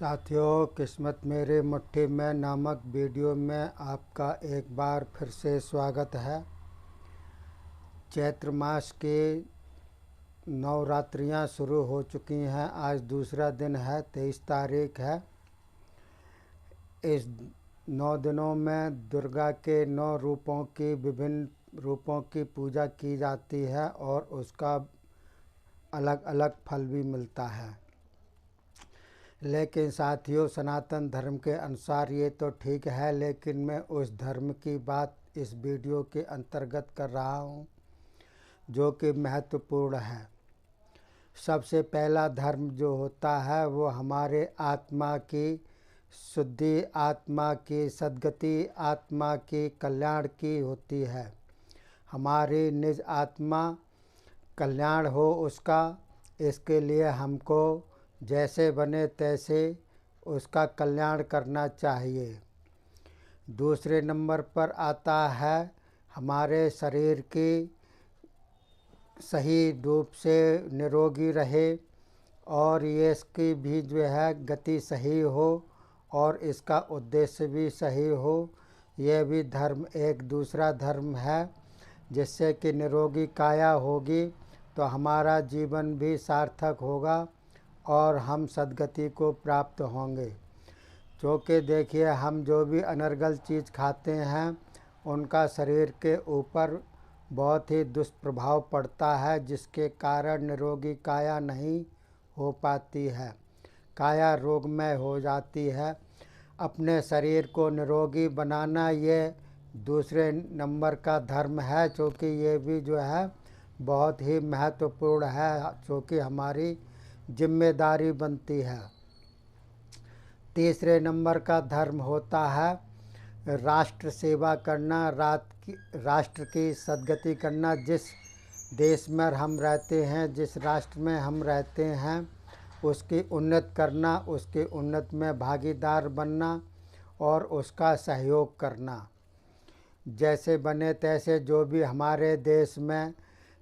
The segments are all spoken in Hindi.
साथियों, किस्मत मेरी मुट्ठी में नामक वीडियो में आपका एक बार फिर से स्वागत है। चैत्र मास की नवरात्रियां शुरू हो चुकी हैं। आज दूसरा दिन है, 23 तारीख है। इस 9 दिनों में दुर्गा के 9 रूपों की विभिन्न रूपों की पूजा की जाती है और उसका अलग अलग फल भी मिलता है। लेकिन साथियों, सनातन धर्म के अनुसार ये तो ठीक है, लेकिन मैं उस धर्म की बात इस वीडियो के अंतर्गत कर रहा हूँ जो कि महत्वपूर्ण है। सबसे पहला धर्म जो होता है वो हमारे आत्मा की शुद्धि, आत्मा की सद्गति, आत्मा की कल्याण की होती है। हमारी निज आत्मा कल्याण हो उसका, इसके लिए हमको जैसे बने तैसे उसका कल्याण करना चाहिए। दूसरे नंबर पर आता है हमारे शरीर की सही रूप से निरोगी रहे और ये इसकी भी जो है गति सही हो और इसका उद्देश्य भी सही हो। यह भी धर्म एक दूसरा धर्म है, जिससे कि निरोगी काया होगी तो हमारा जीवन भी सार्थक होगा और हम सद्गति को प्राप्त होंगे। क्योंकि देखिए, हम जो भी अनर्गल चीज़ खाते हैं उनका शरीर के ऊपर बहुत ही दुष्प्रभाव पड़ता है, जिसके कारण निरोगी काया नहीं हो पाती है, काया रोगमय हो जाती है। अपने शरीर को निरोगी बनाना ये दूसरे नंबर का धर्म है, क्योंकि ये भी जो है बहुत ही महत्वपूर्ण है, क्योंकि हमारी जिम्मेदारी बनती है। तीसरे नंबर का धर्म होता है राष्ट्र सेवा करना, राष्ट्र की सद्गति करना। जिस देश में हम रहते हैं, जिस राष्ट्र में हम रहते हैं, उसकी उन्नति करना, उसके उन्नति में भागीदार बनना और उसका सहयोग करना। जैसे बने तैसे जो भी हमारे देश में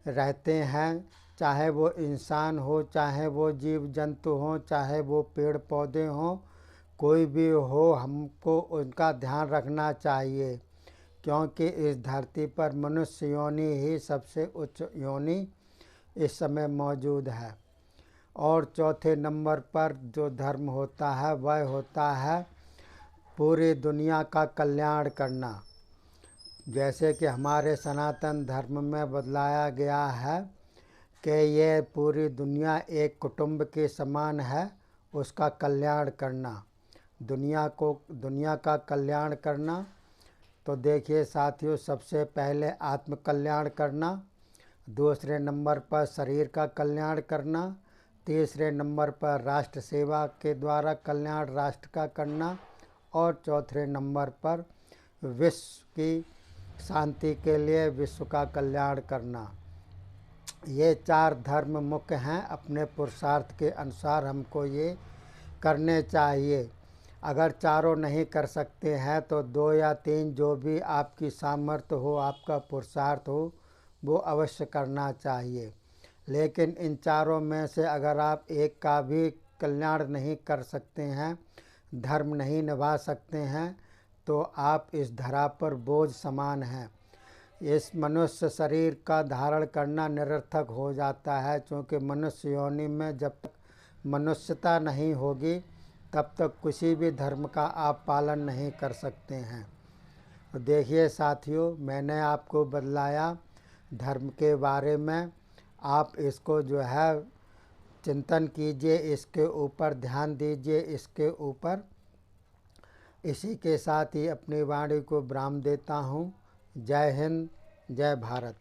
रहते हैं, चाहे वो इंसान हो, चाहे वो जीव जंतु हों, चाहे वो पेड़ पौधे हों, कोई भी हो, हमको उनका ध्यान रखना चाहिए। क्योंकि इस धरती पर मनुष्य योनि ही सबसे उच्च योनि इस समय मौजूद है। और चौथे नंबर पर जो धर्म होता है वह होता है पूरी दुनिया का कल्याण करना। जैसे कि हमारे सनातन धर्म में बतलाया गया है कि ये पूरी दुनिया एक कुटुंब के समान है, उसका कल्याण करना, दुनिया का कल्याण करना। तो देखिए साथियों, सबसे पहले आत्म कल्याण करना, दूसरे नंबर पर शरीर का कल्याण करना, तीसरे नंबर पर राष्ट्र सेवा के द्वारा कल्याण राष्ट्र का करना और चौथे नंबर पर विश्व की शांति के लिए विश्व का कल्याण करना। ये 4 धर्म मुख्य हैं। अपने पुरुषार्थ के अनुसार हमको ये करने चाहिए। अगर चारों नहीं कर सकते हैं तो 2 या 3 जो भी आपकी सामर्थ्य हो, आपका पुरुषार्थ हो, वो अवश्य करना चाहिए। लेकिन इन चारों में से अगर आप एक का भी कल्याण नहीं कर सकते हैं, धर्म नहीं निभा सकते हैं, तो आप इस धरा पर बोझ समान हैं। इस मनुष्य शरीर का धारण करना निरर्थक हो जाता है, क्योंकि मनुष्य योनि में जब तक मनुष्यता नहीं होगी तब तक किसी भी धर्म का आप पालन नहीं कर सकते हैं। तो देखिए साथियों, मैंने आपको बतलाया धर्म के बारे में। आप इसको जो है चिंतन कीजिए, इसके ऊपर ध्यान दीजिए, इसके ऊपर। इसी के साथ ही अपनी वाणी को विराम देता हूँ। जय हिंद, जय भारत।